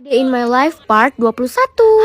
Day in my life part 21.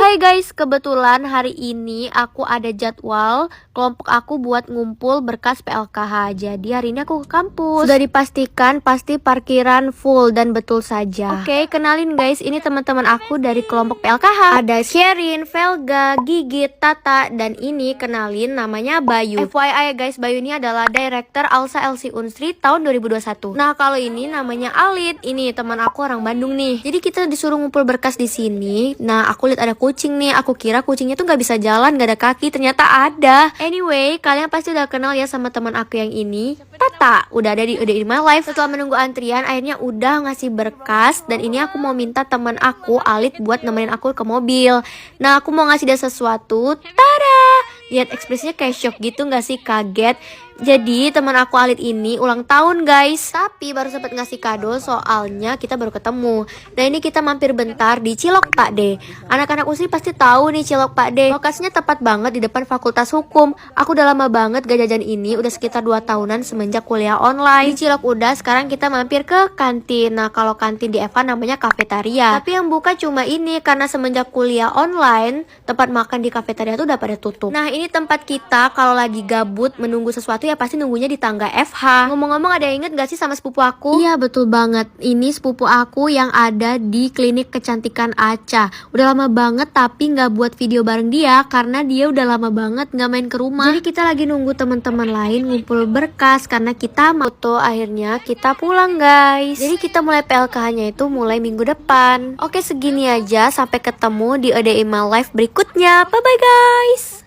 Hai guys, kebetulan hari ini aku ada jadwal kelompok aku buat ngumpul berkas PLKH. Jadi hari ini aku ke kampus. Sudah dipastikan pasti parkiran full dan betul saja. Oke, kenalin guys, ini teman-teman aku dari kelompok PLKH. Ada Sherin, Velga, Gigit, Tata, dan ini kenalin namanya Bayu. FYI guys, Bayu ini adalah director Alsa LC Unsri tahun 2021. Nah, kalau ini namanya Alit. Ini teman aku orang Bandung nih. Jadi kita disuruh ngumpul berkas di sini. Nah, aku lihat ada kucing nih. Aku kira kucingnya tuh nggak bisa jalan, nggak ada kaki. Ternyata ada. Anyway, kalian pasti udah kenal ya sama teman aku yang ini, Tata. Udah ada di Day in my life. Setelah menunggu antrian, akhirnya udah ngasih berkas. Dan ini aku mau minta teman aku, Alit, buat nemenin aku ke mobil. Nah, aku mau ngasih dia sesuatu. Tada! Lihat ekspresinya kayak shock gitu nggak sih? Kaget. Jadi teman aku Alit ini ulang tahun guys. Tapi baru sempat ngasih kado soalnya kita baru ketemu. Nah ini kita mampir bentar di Cilok Pak D. Anak-anak Unsri pasti tahu nih Cilok Pak D. Lokasinya tepat banget di depan Fakultas Hukum. Aku udah lama banget gak jajan ini. Udah sekitar 2 tahunan semenjak kuliah online. Di Cilok udah, sekarang kita mampir ke kantin. Nah kalau kantin di Eva namanya kafetaria. Tapi yang buka cuma ini karena semenjak kuliah online tempat makan di kafetaria tuh udah pada tutup. Nah ini tempat kita kalau lagi gabut menunggu sesuatu ya pasti nunggunya di tangga FH. Ngomong-ngomong, ada yang inget gak sih sama sepupu aku? Iya betul banget, ini sepupu aku yang ada di klinik kecantikan Aca. Udah lama banget tapi gak buat video bareng dia karena dia udah lama banget gak main ke rumah. Jadi kita lagi nunggu teman-teman lain ngumpul berkas karena kita foto. Akhirnya kita pulang guys. Jadi kita mulai PLKH-nya itu mulai minggu depan. Oke, segini aja, sampai ketemu di A Day in my life berikutnya. Bye bye guys.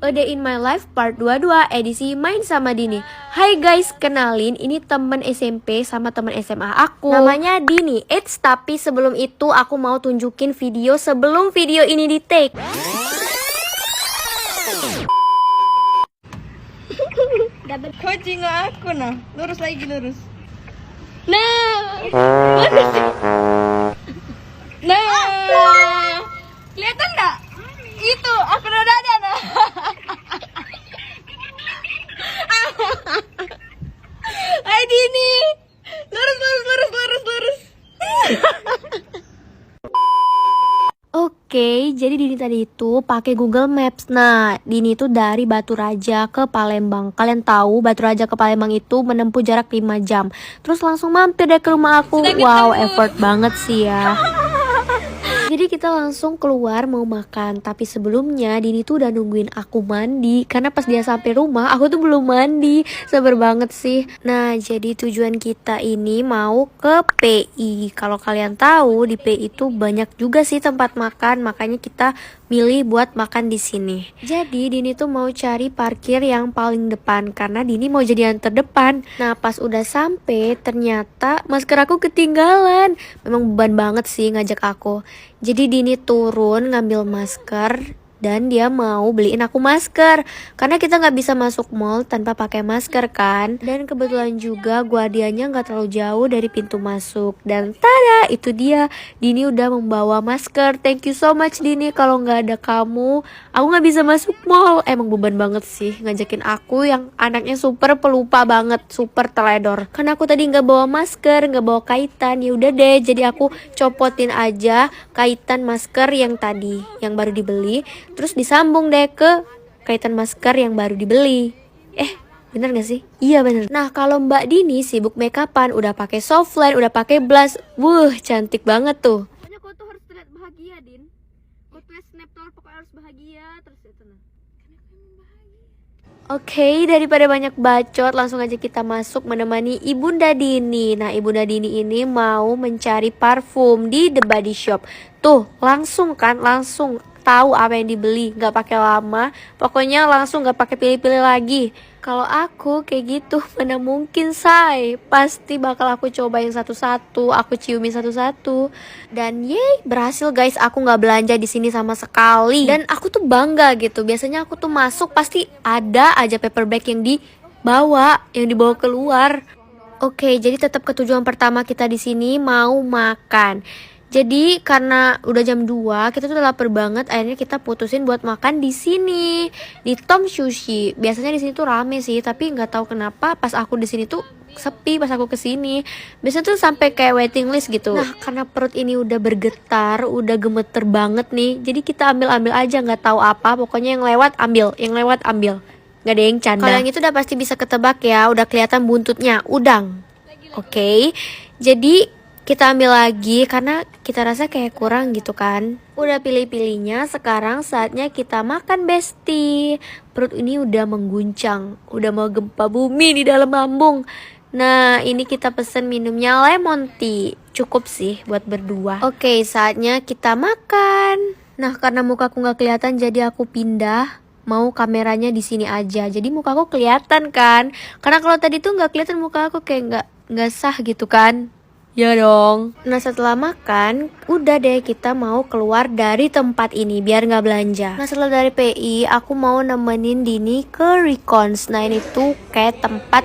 A Day in my life part 22 edisi main sama Dini. Hai guys, kenalin ini temen SMP sama temen SMA aku. Namanya Dini. Tapi sebelum itu aku mau tunjukin video sebelum video ini di take. Kucing aku nah, lurus lagi lurus. Nah, Kelihatan nggak? Itu aku udah ada nah. Hai Dini, lurus. Oke, jadi Dini tadi itu pakai Google Maps. Nah, Dini itu dari Batu Raja ke Palembang. Kalian tahu Batu Raja ke Palembang itu menempuh jarak 5 jam. Terus langsung mampir deh ke rumah aku. Wow, effort banget sih ya. Jadi kita langsung keluar mau makan. Tapi sebelumnya Dini tuh udah nungguin aku mandi. Karena pas dia sampai rumah aku tuh belum mandi. Sabar banget sih. Nah jadi tujuan kita ini mau ke PI. Kalau kalian tahu di PI itu banyak juga sih tempat makan. Makanya kita milih buat makan di sini. Jadi Dini tuh mau cari parkir yang paling depan karena Dini mau jadi yang terdepan. Nah pas udah sampai ternyata masker aku ketinggalan. Memang beban banget sih ngajak aku. Jadi Dini turun ngambil masker dan dia mau beliin aku masker karena kita nggak bisa masuk mall tanpa pakai masker kan. Dan kebetulan juga guardianya nggak terlalu jauh dari pintu masuk. Dan tada, itu dia, Dini udah membawa masker. Thank you so much Dini, kalau nggak ada kamu aku nggak bisa masuk mall. Emang beban banget sih ngajakin aku yang anaknya super pelupa banget, super teledor. Karena aku tadi nggak bawa masker, nggak bawa kaitan. Ya udah deh, jadi aku copotin aja kaitan masker yang tadi yang baru dibeli. Terus disambung deh ke kaitan masker yang baru dibeli. Bener gak sih? Iya bener. Nah kalau Mbak Dini sibuk make upan, udah pakai softline, udah pakai blush. Cantik banget tuh. Pokoknya kau tuh harus terlihat bahagia, Din. Kau tuh snap tuh pokoknya harus bahagia terus itu nah. Karena kau emang bahagia. Oke, daripada banyak bacot, langsung aja kita masuk menemani Ibunda Dini. Nah, Ibunda Dini ini mau mencari parfum di The Body Shop. Tuh, langsung tahu apa yang dibeli, nggak pakai lama. Pokoknya langsung nggak pakai pilih-pilih lagi. Kalau aku kayak gitu mana mungkin say. Pasti bakal aku cobain satu-satu, aku ciumin satu-satu. Dan yeay, berhasil guys, aku nggak belanja di sini sama sekali. Dan aku tuh bangga gitu. Biasanya aku tuh masuk pasti ada aja paper bag yang dibawa keluar. Oke, jadi tetap ke tujuan pertama kita di sini mau makan. Jadi karena udah jam 2, kita tuh udah lapar banget, akhirnya kita putusin buat makan di sini, di Tom Sushi. Biasanya di sini tuh rame sih, tapi nggak tahu kenapa pas aku di sini tuh sepi pas aku kesini. Biasanya tuh sampai kayak waiting list gitu. Nah, karena perut ini udah bergetar, udah gemeter banget nih. Jadi kita ambil aja, nggak tahu apa. Pokoknya yang lewat ambil, Nggak ada yang canda. Kalau yang itu udah pasti bisa ketebak ya, udah kelihatan buntutnya, udang. Oke. Jadi kita ambil lagi karena kita rasa kayak kurang gitu kan. Udah pilih-pilihnya, sekarang saatnya kita makan Besti. Perut ini udah mengguncang, udah mau gempa bumi di dalam lambung. Nah, ini kita pesen minumnya lemon tea. Cukup sih buat berdua. Oke, saatnya kita makan. Nah, karena mukaku nggak kelihatan jadi aku pindah. Mau kameranya di sini aja. Jadi mukaku kelihatan kan? Karena kalau tadi tuh nggak kelihatan muka aku kayak nggak sah gitu kan? Ya dong. Nah, setelah makan, udah deh kita mau keluar dari tempat ini biar nggak belanja. Nah, setelah dari PI, aku mau nemenin Dini ke Recons. Nah, ini tuh kayak tempat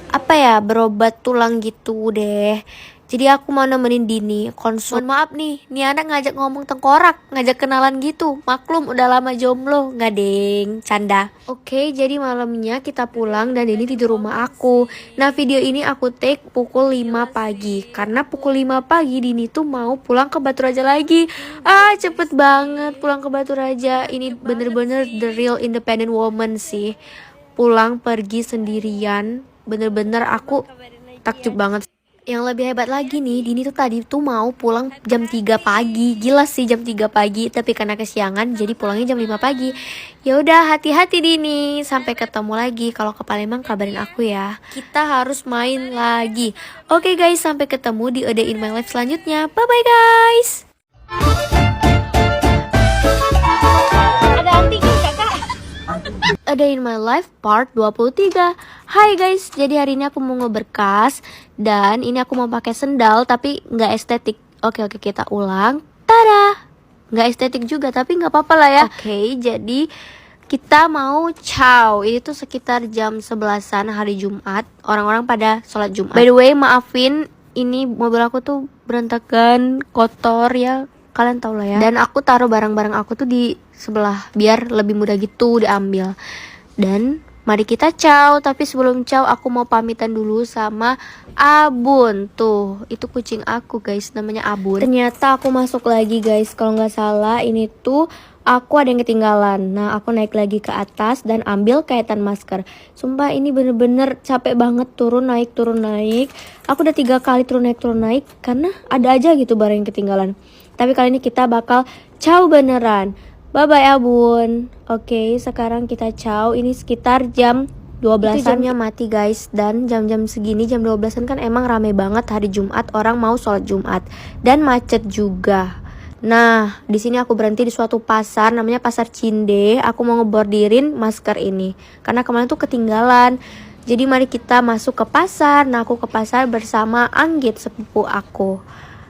apa ya, berobat tulang gitu deh. Jadi aku mau nemenin Dini konsul. Mohon maaf nih anak ngajak ngomong tengkorak, ngajak kenalan gitu. Maklum udah lama jomblo, nggak deng, canda. Oke, jadi malamnya kita pulang dan Dini tidur rumah aku. Nah, video ini aku take pukul 5 pagi. Karena pukul 5 pagi Dini tuh mau pulang ke Batu Raja lagi. Cepet banget pulang ke Batu Raja. Ini bener-bener the real independent woman sih. Pulang pergi sendirian. Bener-bener aku takjub banget. Yang lebih hebat lagi nih, Dini tuh tadi tuh mau pulang jam 3 pagi. Gila sih jam 3 pagi, tapi karena kesiangan jadi pulangnya jam 5 pagi. Ya udah, hati-hati Dini. Sampai ketemu lagi. Kalau ke Palembang kabarin aku ya. Kita harus main lagi. Oke guys, sampai ketemu di A Day in My Life selanjutnya. Bye bye guys. Ada antingnya kakak. A Day in My Life part 23. Hai guys, jadi hari ini aku mau ngeberkas. Dan ini aku mau pakai sendal tapi nggak estetik. Oke, kita ulang. Tada! Nggak estetik juga tapi nggak apa-apa lah ya. Oke, jadi kita mau ciao. Ini tuh sekitar jam 11-an hari Jumat. Orang-orang pada sholat Jumat. By the way, maafin ini mobil aku tuh berantakan, kotor ya. Kalian tau lah ya. Dan aku taruh barang-barang aku tuh di sebelah biar lebih mudah gitu diambil. Dan mari kita ciao. Tapi sebelum ciao aku mau pamitan dulu sama Abun. Tuh, itu kucing aku guys, namanya Abun. Ternyata aku masuk lagi guys. Kalau nggak salah ini tuh aku ada yang ketinggalan. Nah, aku naik lagi ke atas dan ambil kaitan masker. Sumpah ini bener-bener capek banget turun naik. Aku udah 3 kali turun naik karena ada aja gitu barang yang ketinggalan. Tapi kali ini kita bakal ciao beneran. Bye-bye Abun. Oke, sekarang kita ciao. Ini sekitar jam 12-an. Itu jamnya mati guys. Dan jam-jam segini, jam 12-an kan emang rame banget hari Jumat. Orang mau sholat Jumat. Dan macet juga. Nah, di sini aku berhenti di suatu pasar. Namanya Pasar Cinde. Aku mau ngebordirin masker ini. Karena kemarin tuh ketinggalan. Jadi mari kita masuk ke pasar. Nah, aku ke pasar bersama Anggit, sepupu aku.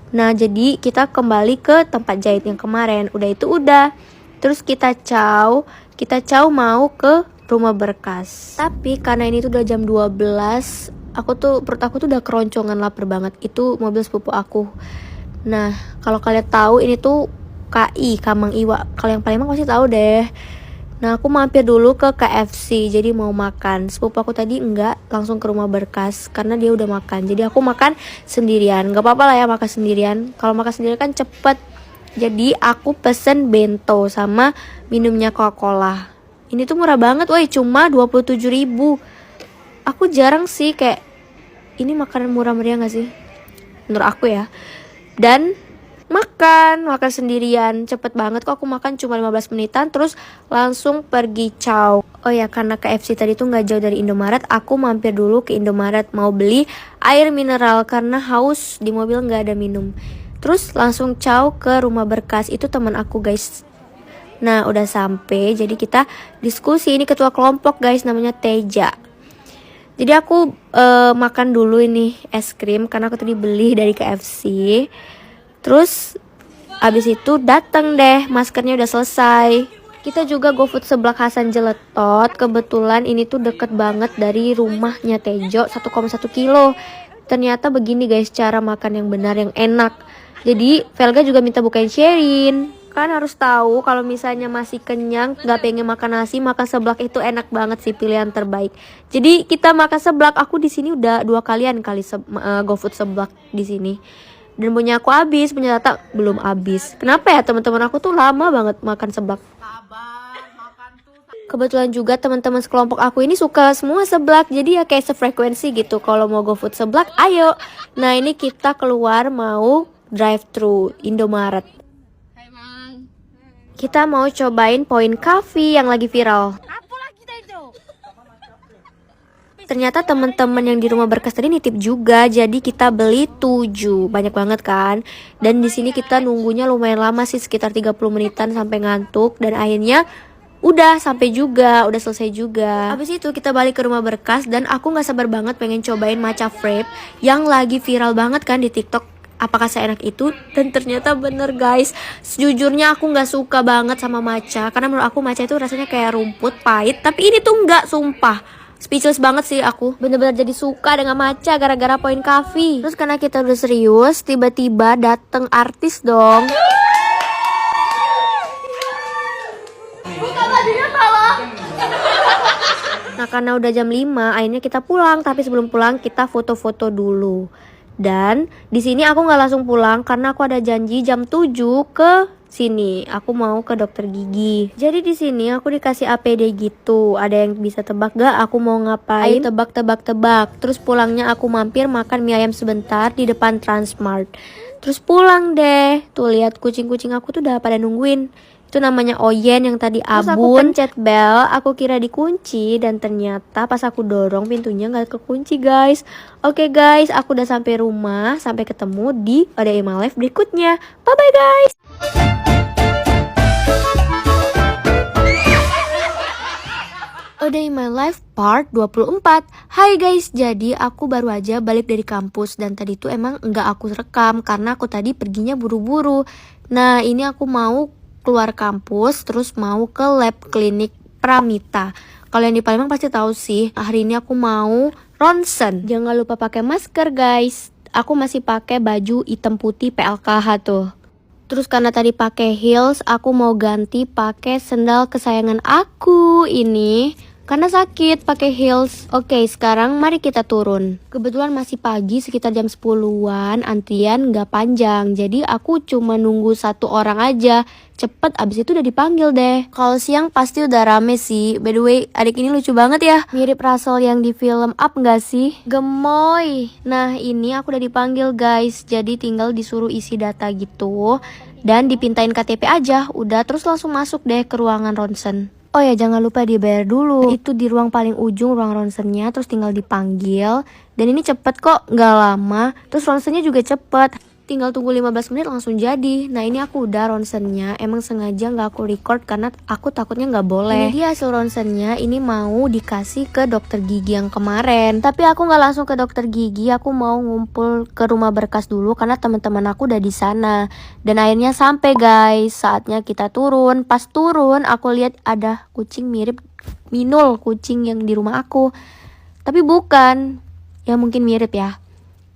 Nah, jadi kita kembali ke tempat jahit yang kemarin. Udah. Terus kita ciao mau ke rumah berkas. Tapi karena ini tuh udah jam 12, perut aku tuh udah keroncongan, lapar banget. Itu mobil sepupu aku. Nah, kalau kalian tahu ini tuh KI, Kamang Iwa. Kalau yang Palembang pasti tahu deh. Nah, aku mampir dulu ke KFC, jadi mau makan. Sepupu aku tadi enggak, langsung ke rumah berkas karena dia udah makan. Jadi aku makan sendirian. Gak apa-apa lah ya makan sendirian. Kalau makan sendirian kan cepet. Jadi aku pesen bento sama minumnya Coca-Cola. Ini tuh murah banget, woi, cuma 27.000. Aku jarang sih kayak ini makanan murah meriah gak sih? Menurut aku ya. Dan makan sendirian, cepet banget kok. Aku makan cuma 15 menitan terus langsung pergi ciao. Oh ya, karena KFC tadi tuh gak jauh dari Indomaret, aku mampir dulu ke Indomaret mau beli air mineral karena haus, di mobil gak ada minum. Terus langsung ciao ke rumah berkas. Itu teman aku guys. Nah, udah sampai. Jadi kita diskusi. Ini ketua kelompok guys, namanya Teja. Jadi aku makan dulu ini es krim karena aku tadi beli dari KFC. Terus abis itu datang deh, maskernya udah selesai. Kita juga GoFood seblak Hasan Jeletot. Kebetulan ini tuh deket banget dari rumahnya Tejo, 1,1 kilo. Ternyata begini guys cara makan yang benar, yang enak. Jadi Velga juga minta bukain sharing. makan harus tahu kalau misalnya masih kenyang, nggak pengen makan nasi, makan seblak itu enak banget sih, pilihan terbaik. Jadi kita makan seblak, aku di sini udah 2 kalian kali GoFood seblak di sini. Dan punya aku habis, punya Tata belum habis. Kenapa ya teman-teman aku tuh lama banget makan seblak. Kebetulan juga teman-teman sekelompok aku ini suka semua seblak, jadi ya kayak sefrekuensi gitu. Kalau mau GoFood seblak, ayo. Nah ini kita keluar mau drive-thru Indomaret. Hai Mang. Kita mau cobain Point Coffee yang lagi viral. Apa lagi itu? Ternyata teman-teman yang di rumah berkas tadi nitip juga, jadi kita beli 7, banyak banget kan. Dan di sini kita nunggunya lumayan lama sih, sekitar 30 menitan sampai ngantuk. Dan akhirnya udah sampai juga, udah selesai juga. Habis itu kita balik ke rumah berkas dan aku nggak sabar banget pengen cobain matcha frappe yang lagi viral banget kan di TikTok. Apakah seenak itu? Dan ternyata bener guys. Sejujurnya aku nggak suka banget sama matcha karena menurut aku matcha itu rasanya kayak rumput pahit. Tapi ini tuh nggak, sumpah. Speechless banget sih aku. Bener-bener jadi suka dengan matcha gara-gara Point Coffee. Terus karena kita udah serius, tiba-tiba dateng artis dong. Nah karena udah jam 5 akhirnya kita pulang. Tapi sebelum pulang kita foto-foto dulu. Dan di sini aku nggak langsung pulang karena aku ada janji jam 7 ke sini. Aku mau ke dokter gigi. Jadi di sini aku dikasih APD gitu. Ada yang bisa tebak gak aku mau ngapain? Ayo tebak. Terus pulangnya aku mampir makan mie ayam sebentar di depan Transmart. Terus pulang deh. Tuh lihat kucing-kucing aku tuh udah pada nungguin. Itu namanya Oyen yang tadi abun. Terus aku pencet bel, aku kira dikunci dan ternyata pas aku dorong pintunya nggak kekunci guys. Oke guys, aku udah sampai rumah, sampai ketemu di ODI My Life berikutnya. Bye bye guys. ODI My Life part 24. Hai guys, jadi aku baru aja balik dari kampus dan tadi tuh emang nggak aku rekam karena aku tadi perginya buru-buru. Nah ini aku mau keluar kampus terus mau ke lab klinik Pramita. Kalian di Palembang pasti tahu sih, hari ini aku mau ronsen. Jangan lupa pakai masker guys. Aku masih pakai baju hitam putih PLKH tuh. Terus karena tadi pakai heels, aku mau ganti pakai sendal kesayangan aku ini. Karena sakit pakai heels. Oke, sekarang mari kita turun. Kebetulan masih pagi sekitar jam 10-an. Antrian nggak panjang. Jadi aku cuma nunggu 1 orang aja. Cepet abis itu udah dipanggil deh. Kalau siang pasti udah rame sih. By the way, adik ini lucu banget ya. Mirip Russell yang di film Up nggak sih? Gemoy. Nah ini aku udah dipanggil guys. Jadi tinggal disuruh isi data gitu. Dan dipintain KTP aja. Udah terus langsung masuk deh ke ruangan ronsen. Oh ya jangan lupa dibayar dulu. Itu di ruang paling ujung ruang ronsennya. Terus tinggal dipanggil. Dan ini cepet kok, nggak lama. Terus ronsennya juga cepet. Tinggal tunggu 15 menit langsung jadi. Nah ini aku udah ronsennya. Emang sengaja nggak aku record karena aku takutnya nggak boleh. Ini dia hasil ronsennya. Ini mau dikasih ke dokter gigi yang kemarin. Tapi aku nggak langsung ke dokter gigi. Aku mau ngumpul ke rumah berkas dulu karena teman-teman aku udah di sana. Dan akhirnya sampai guys. Saatnya kita turun. Pas turun aku lihat ada kucing mirip Minul, kucing yang di rumah aku. Tapi bukan. Ya mungkin mirip ya.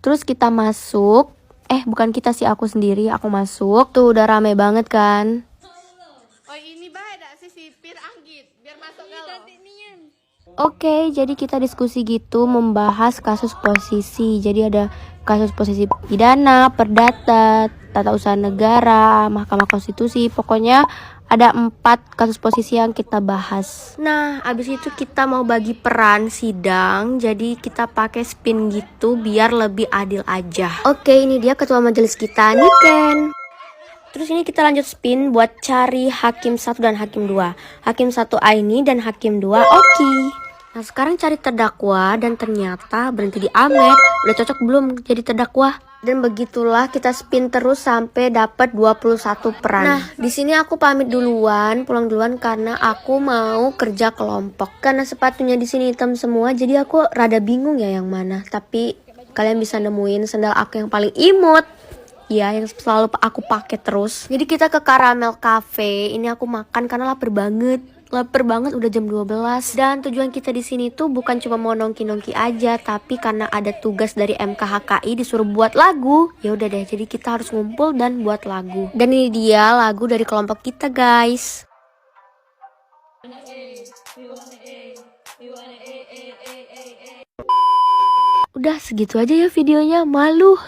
Terus kita masuk. Bukan kita sih, aku sendiri, aku masuk. Tuh udah rame banget kan. Oh ini bahaya si sipir anggit biar masuk galau. Oke, jadi kita diskusi gitu membahas kasus posisi. Jadi ada kasus posisi pidana, perdata, tata usaha negara, Mahkamah Konstitusi. Pokoknya ada 4 kasus posisi yang kita bahas. Nah, abis itu kita mau bagi peran sidang. Jadi kita pakai spin gitu biar lebih adil aja. Oke, ini dia ketua majelis kita, Niken. Terus ini kita lanjut spin buat cari hakim 1 dan hakim 2. Hakim 1 Aini dan hakim 2 Oki. Nah sekarang cari terdakwa dan ternyata berhenti di Ahmed. Udah cocok belum jadi terdakwa? Dan begitulah kita spin terus sampai dapat 21 peran. Nah di sini aku pamit duluan, pulang duluan karena aku mau kerja kelompok. Karena sepatunya di sini hitam semua, jadi aku rada bingung ya yang mana. Tapi kalian bisa nemuin sandal aku yang paling imut. Ya, yang selalu aku pakai terus. Jadi kita ke Caramel Cafe. Ini aku makan karena lapar banget. Lapar banget, udah jam 12. Dan tujuan kita di sini tuh bukan cuma mau nongki-nongki aja, tapi karena ada tugas dari MKHKI disuruh buat lagu. Ya udah deh, jadi kita harus ngumpul dan buat lagu. Dan ini dia lagu dari kelompok kita, guys. Udah segitu aja ya videonya, malu.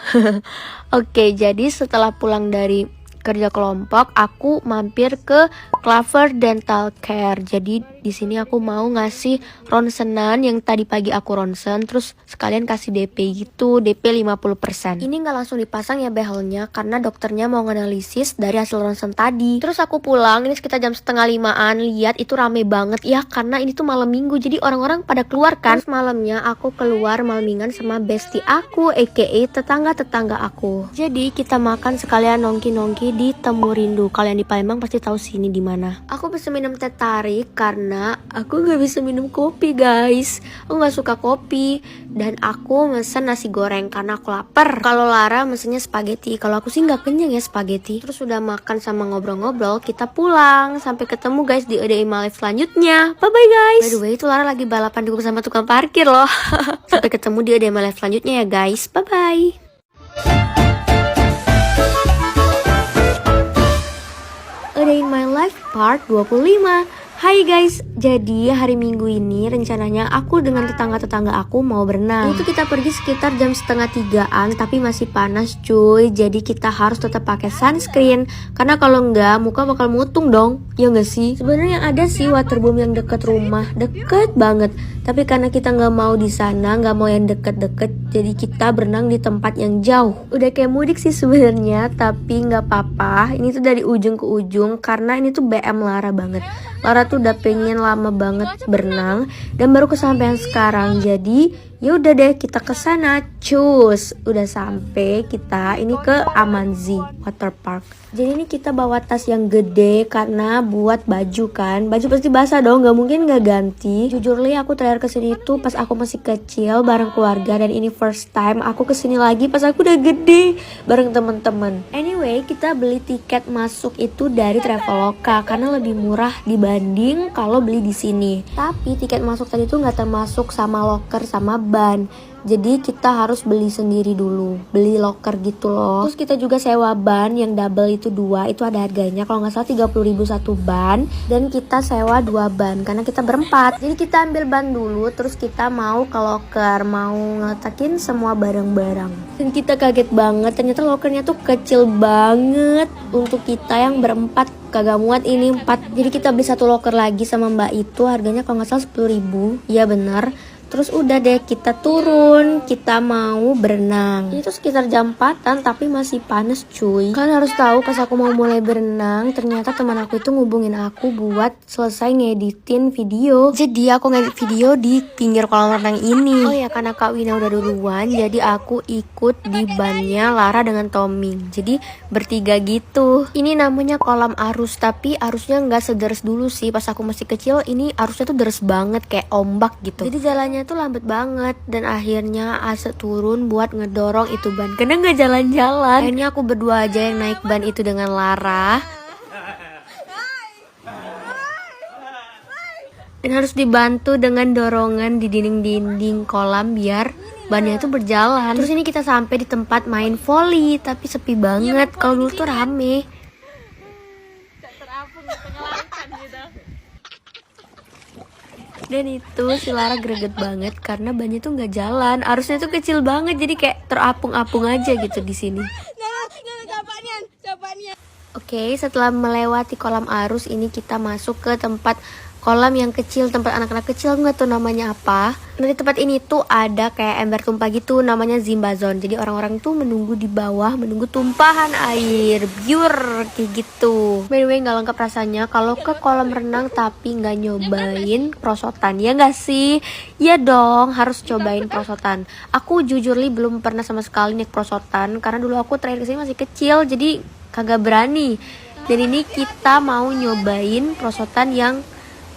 Oke, jadi setelah pulang dari kerja kelompok, aku mampir ke Clover Dental Care. Jadi di sini aku mau ngasih ronsenan yang tadi pagi aku ronsen, terus sekalian kasih DP gitu, DP 50%. Ini nggak langsung dipasang ya behelnya, karena dokternya mau nganalisis dari hasil ronsen tadi. Terus aku pulang, ini sekitar jam setengah 5-an, lihat itu rame banget ya, karena ini tuh malam minggu, jadi orang-orang pada keluar kan. Terus malamnya aku keluar malmingan sama bestie aku, aka tetangga-tetangga aku. Jadi kita makan sekalian nongki-nongki di Temu Rindu. Kalian di Palembang pasti tahu sini di mana. Aku bisa minum teh tarik karena aku nggak bisa minum kopi, guys. Aku nggak suka kopi. Dan aku mesen nasi goreng karena aku lapar. Kalau Lara mesennya spaghetti. Kalau aku sih nggak kenyang ya spaghetti. Terus udah makan sama ngobrol-ngobrol, kita pulang. Sampai ketemu guys di EDI Live selanjutnya. Bye bye guys. By the way, itu Lara lagi balapan juga sama tukang parkir loh. Sampai ketemu di EDI Live selanjutnya ya guys. Bye bye. A Day in My Life Part 25. Hai guys, jadi hari Minggu ini rencananya aku dengan tetangga-tetangga aku mau berenang. Itu kita pergi sekitar jam setengah 3-an, tapi masih panas cuy. Jadi kita harus tetap pakai sunscreen, karena kalau enggak muka bakal mutung dong. Ya enggak sih? Sebenarnya ada sih waterboom yang deket rumah, deket banget. Tapi karena kita nggak mau di sana, nggak mau yang deket-deket, jadi kita berenang di tempat yang jauh. Udah kayak mudik sih sebenarnya, tapi nggak apa-apa. Ini tuh dari ujung ke ujung, karena ini tuh BM Lara banget. Lara tuh udah pengen lama banget berenang dan baru kesampaian sekarang. Jadi ya udah deh kita ke sana. Cus, udah sampai kita ini ke Amanzi Water Park. Jadi ini kita bawa tas yang gede karena buat baju kan. Baju pasti basah dong, nggak mungkin nggak ganti. Jujur li aku terakhir kesini tuh pas aku masih kecil bareng keluarga, dan ini first time aku kesini lagi pas aku udah gede bareng temen-temen. Anyway, kita beli tiket masuk itu dari Traveloka karena lebih murah dibanding kalau beli di sini. Tapi tiket masuk tadi tuh nggak termasuk sama locker sama ban. Jadi kita harus beli sendiri dulu, beli locker gitu loh. Terus kita juga sewa ban yang double itu 2, itu ada harganya kalau nggak salah 30.000 satu ban. Dan kita sewa 2 ban karena kita berempat. Jadi kita ambil ban dulu, terus kita mau ke locker, mau ngeletakin semua barang-barang. Dan kita kaget banget, ternyata lockernya tuh kecil banget untuk kita yang berempat. Kagak muat ini 4. Jadi kita beli satu locker lagi sama mbak itu, harganya kalau nggak salah 10.000. Iya benar. Terus udah deh kita turun, kita mau berenang. Ini tuh sekitar jam 4-an tapi masih panas cuy. Kalian harus tahu pas aku mau mulai berenang, ternyata teman aku itu ngubungin aku buat selesai ngeditin video. Jadi aku ngedit video di pinggir kolam renang ini. Oh ya, karena Kak Wina udah duluan, jadi aku ikut di bannya Lara dengan Tommy. Jadi bertiga gitu. Ini namanya kolam arus, tapi arusnya nggak sederes dulu sih. Pas aku masih kecil ini arusnya tuh deres banget kayak ombak gitu. Jadi jalannya tuh lambat banget, dan akhirnya Ase turun buat ngedorong itu ban karena nggak jalan-jalan. Akhirnya aku berdua aja yang naik ban itu dengan Lara, dan harus dibantu dengan dorongan di dinding-dinding kolam biar bannya itu berjalan. Terus ini kita sampai di tempat main volley, tapi sepi banget. Kalau dulu tuh rame. Dan itu si Lara greget banget karena bannya tuh nggak jalan, arusnya tuh kecil banget, jadi kayak terapung-apung aja gitu di sini. Oke, setelah melewati kolam arus ini kita masuk ke tempat kolam yang kecil, tempat anak-anak kecil, nggak tahu namanya apa. Nah, di tempat ini tuh ada kayak ember tumpah gitu, namanya Zimba Zone. Jadi orang-orang tuh menunggu di bawah, menunggu tumpahan air, biur kayak gitu. By the way, nggak lengkap rasanya kalau ke kolam renang tapi nggak nyobain prosotan, ya nggak sih? Ya dong, harus cobain prosotan. Aku jujur li belum pernah sama sekali naik prosotan karena dulu aku terakhir kesini masih kecil, jadi kagak berani. Dan ini kita mau nyobain prosotan yang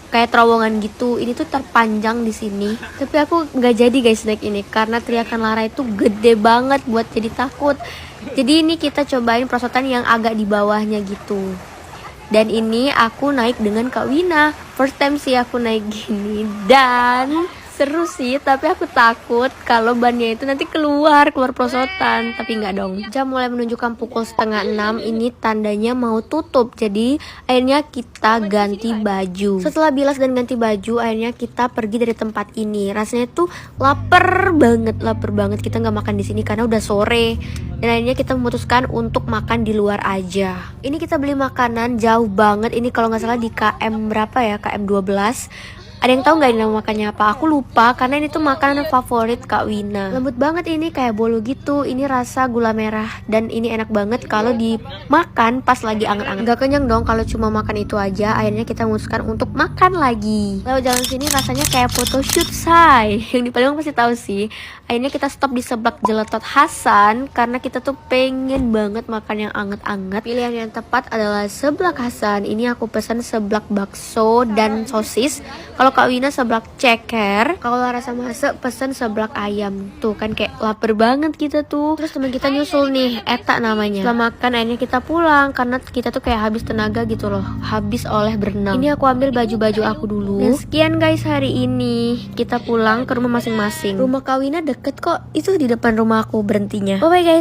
kayak terowongan gitu. Ini tuh terpanjang di sini. Tapi aku nggak jadi guys naik ini karena teriakan Lara itu gede banget buat jadi takut. Jadi ini kita cobain prosotan yang agak di bawahnya gitu. Dan ini aku naik dengan Kak Wina. First time sih aku naik gini. Dan seru sih, tapi aku takut kalau bannya itu nanti keluar prosotan. Tapi nggak dong. Jam mulai menunjukkan pukul 5:30. Ini tandanya mau tutup. Jadi akhirnya kita ganti baju. Setelah bilas dan ganti baju, akhirnya kita pergi dari tempat ini. Rasanya tuh lapar banget. Kita nggak makan di sini karena udah sore. Dan akhirnya kita memutuskan untuk makan di luar aja. Ini kita beli makanan jauh banget. Ini kalau nggak salah di KM berapa ya? KM 12. Ada yang tahu nggak ini nama makannya apa? Aku lupa karena ini tuh makanan favorit Kak Wina. Lembut banget ini, kayak bolu gitu. Ini rasa gula merah dan ini enak banget kalau dimakan pas lagi anget-anget. Gak kenyang dong kalau cuma makan itu aja. Akhirnya kita memutuskan untuk makan lagi. Lewat jalan sini rasanya kayak photoshoot say. Yang di Palembang pasti tahu sih. Akhirnya kita stop di Seblak Jelatot Hasan karena kita tuh pengen banget makan yang anget-anget. Pilihan yang tepat adalah Seblak Hasan. Ini aku pesan seblak bakso dan sosis. Kalau Kak Wina seblak ceker. Kalau rasa masak pesen seblak ayam. Tuh kan kayak lapar banget kita tuh. Terus teman kita nyusul nih, Eta namanya. Setelah makan akhirnya kita pulang karena kita tuh kayak habis tenaga gitu loh. Habis oleh berenang. Ini aku ambil baju-baju aku dulu. Dan sekian guys hari ini. Kita pulang ke rumah masing-masing. Rumah Kak Wina deket kok. Itu di depan rumah aku berhentinya. Bye bye guys.